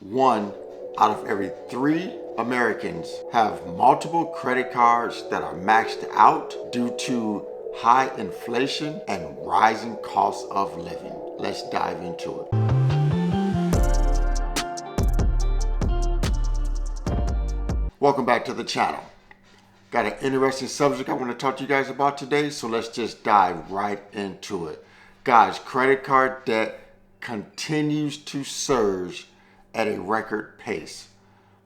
1 out of every 3 Americans have multiple credit cards that are maxed out due to high inflation and rising costs of living. Let's dive into it. Welcome back to the channel. Got an interesting subject I want to talk to you guys about today, so let's just dive right into it. Guys, credit card debt continues to surge at a record pace.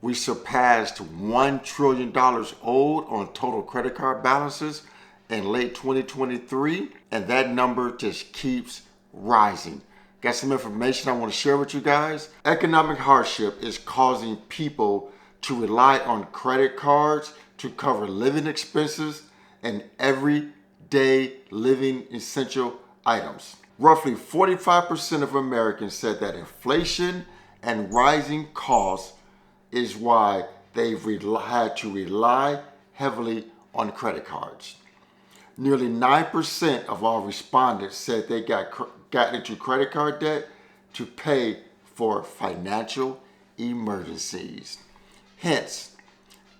We surpassed $1 trillion owed on total credit card balances in late 2023, and that number just keeps rising. Got some information I want to share with you guys. Economic hardship is causing people to rely on credit cards to cover living expenses and everyday living essential items. Roughly 45% of Americans said that inflation and rising costs is why they've had to rely heavily on credit cards. Nearly 9% of all respondents said they got into credit card debt to pay for financial emergencies. Hence,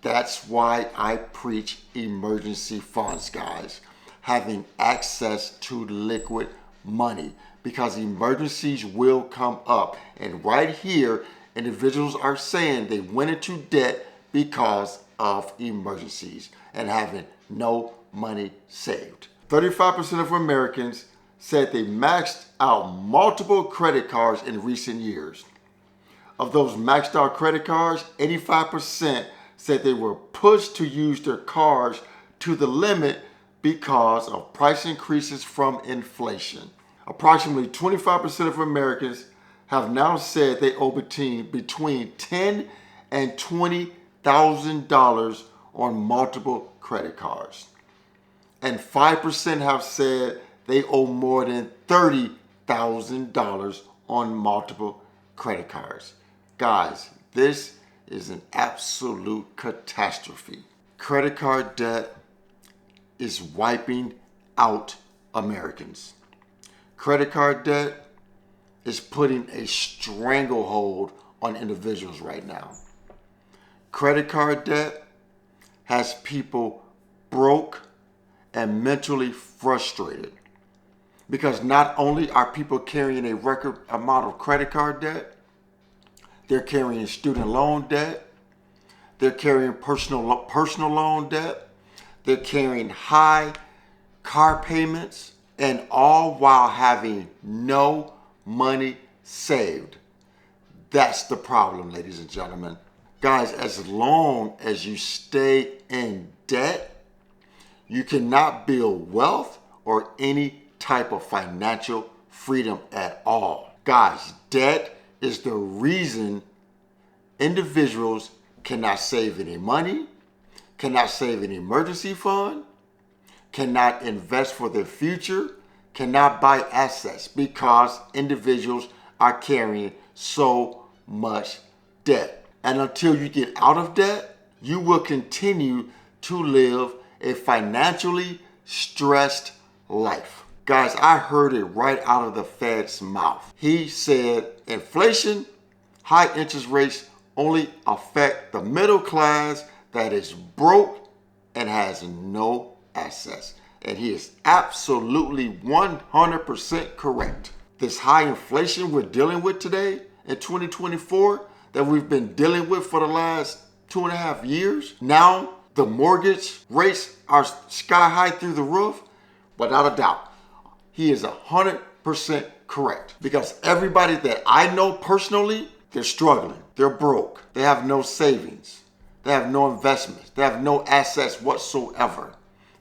that's why I preach emergency funds, guys. Having access to liquid money, because emergencies will come up. And right here, individuals are saying they went into debt because of emergencies and having no money saved. 35% of Americans said they maxed out multiple credit cards in recent years. Of those maxed out credit cards, 85% said they were pushed to use their cards to the limit because of price increases from inflation. Approximately 25% of Americans have now said they owe between $10,000 and $20,000 on multiple credit cards. And 5% have said they owe more than $30,000 on multiple credit cards. Guys, this is an absolute catastrophe. Credit card debt is wiping out Americans. Credit card debt is putting a stranglehold on individuals right now. Credit card debt has people broke and mentally frustrated because not only are people carrying a record amount of credit card debt, they're carrying student loan debt, they're carrying personal loan debt, they're carrying high car payments, and all while having no money saved. That's the problem, ladies and gentlemen. Guys, as long as you stay in debt, you cannot build wealth or any type of financial freedom at all. Guys, debt is the reason individuals cannot save any money, cannot save an emergency fund, cannot invest for their future, cannot buy assets, because individuals are carrying so much debt. And until you get out of debt, you will continue to live a financially stressed life. Guys, I heard it right out of the Fed's mouth. He said inflation, high interest rates only affect the middle class that is broke and has no assets. And he is absolutely 100% correct. This high inflation we're dealing with today in 2024 that we've been dealing with for the last 2.5 years. Now the mortgage rates are sky high through the roof. Without a doubt, he is 100% correct, because everybody that I know personally, they're struggling. They're broke. They have no savings. They have no investments. They have no assets whatsoever.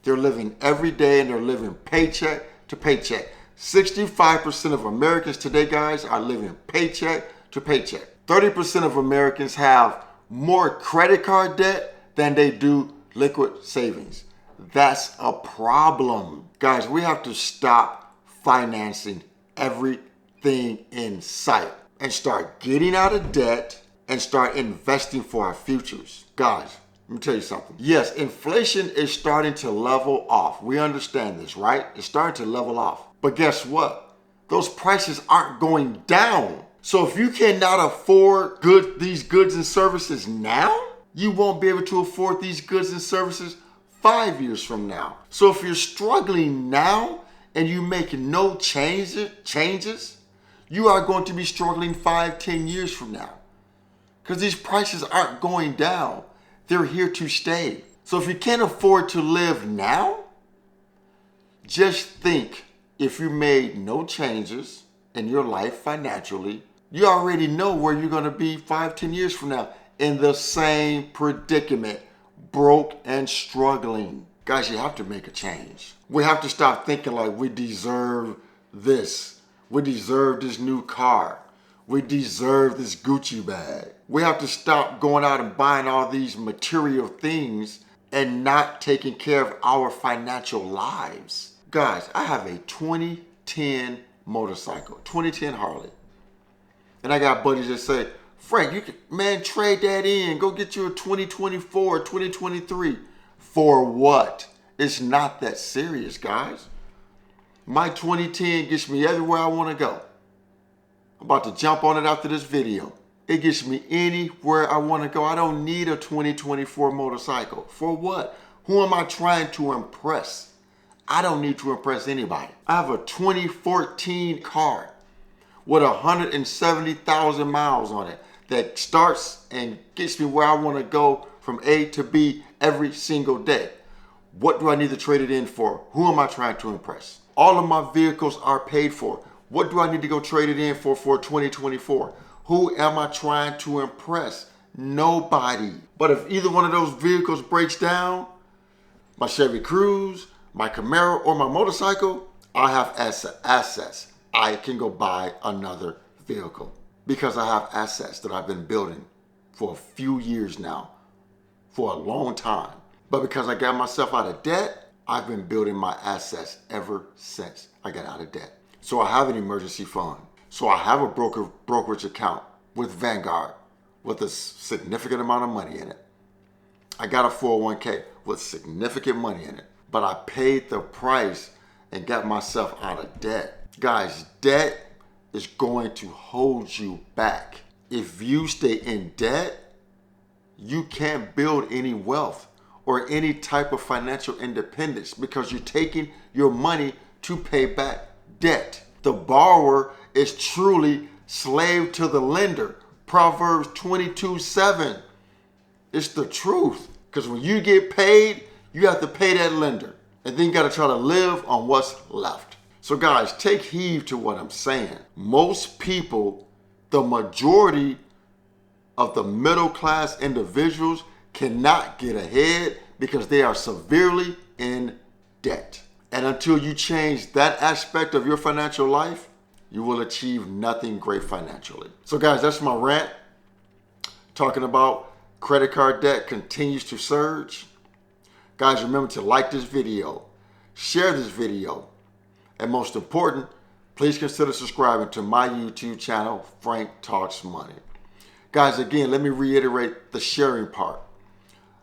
They're living every day and they're living paycheck to paycheck. 65% of Americans today, guys, are living paycheck to paycheck. 30% of Americans have more credit card debt than they do liquid savings. That's a problem. Guys, we have to stop financing everything in sight and start getting out of debt and start investing for our futures. Guys, let me tell you something. Yes, inflation is starting to level off. We understand this, right? It's starting to level off. But guess what? Those prices aren't going down. So if you cannot afford these goods and services now, you won't be able to afford these goods and services 5 years from now. So if you're struggling now and you make no changes, you are going to be struggling 5, 10 years from now. Because these prices aren't going down. They're here to stay. So if you can't afford to live now, just think, if you made no changes in your life financially, you already know where you're going to be 5, 10 years from now, in the same predicament, broke and struggling. Guys, you have to make a change. We have to stop thinking like we deserve this. We deserve this new car. We deserve this Gucci bag. We have to stop going out and buying all these material things and not taking care of our financial lives. Guys, I have a 2010 motorcycle, 2010 Harley. And I got buddies that say, Frank, you can, man, trade that in. Go get you a 2024 or 2023. For what? It's not that serious, guys. My 2010 gets me everywhere I want to go. I'm about to jump on it after this video. It gets me anywhere I want to go. I don't need a 2024 motorcycle. For what? Who am I trying to impress? I don't need to impress anybody. I have a 2014 car with 170,000 miles on it that starts and gets me where I want to go from A to B every single day. What do I need to trade it in for? Who am I trying to impress? All of my vehicles are paid for. What do I need to go trade it in for 2024? Who am I trying to impress? Nobody. But if either one of those vehicles breaks down, my Chevy Cruze, my Camaro, or my motorcycle, I have assets. I can go buy another vehicle because I have assets that I've been building for a few years now, for a long time. But because I got myself out of debt, I've been building my assets ever since I got out of debt. So I have an emergency fund. So I have a brokerage account with Vanguard with a significant amount of money in it. I got a 401k with significant money in it. But I paid the price and got myself out of debt. Guys, debt is going to hold you back. If you stay in debt, you can't build any wealth or any type of financial independence because you're taking your money to pay back debt. The borrower is truly slave to the lender. Proverbs 22:7. It's the truth. Because when you get paid, you have to pay that lender. And then you got to try to live on what's left. So guys, take heed to what I'm saying. Most people, the majority of the middle class individuals cannot get ahead because they are severely in debt. And until you change that aspect of your financial life, you will achieve nothing great financially. So guys, that's my rant. Talking about credit card debt continues to surge. Guys, remember to like this video, share this video, and most important, please consider subscribing to my YouTube channel, Frank Talks Money. Guys, again, let me reiterate the sharing part.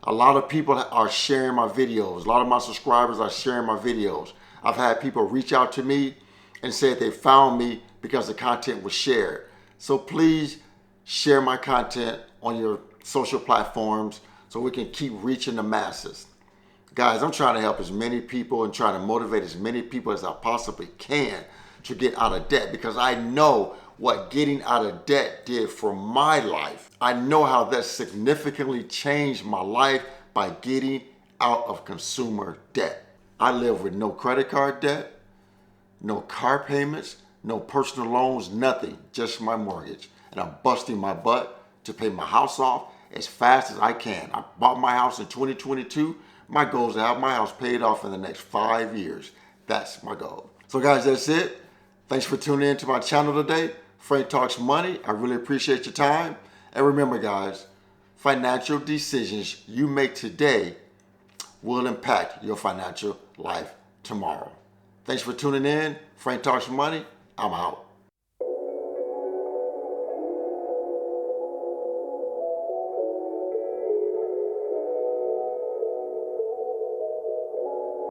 A lot of people are sharing my videos. A lot of my subscribers are sharing my videos. I've had people reach out to me and say they found me because the content was shared. So please share my content on your social platforms so we can keep reaching the masses. Guys, I'm trying to help as many people and trying to motivate as many people as I possibly can to get out of debt because I know what getting out of debt did for my life. I know how that significantly changed my life by getting out of consumer debt. I live with no credit card debt, no car payments, no personal loans, nothing, just my mortgage. And I'm busting my butt to pay my house off as fast as I can. I bought my house in 2022. My goal is to have my house paid off in the next 5 years. That's my goal. So guys, that's it. Thanks for tuning in to my channel today. Frank Talks Money. I really appreciate your time. And remember guys, financial decisions you make today will impact your financial life tomorrow. Thanks for tuning in. Frank Talks Money. I'm out.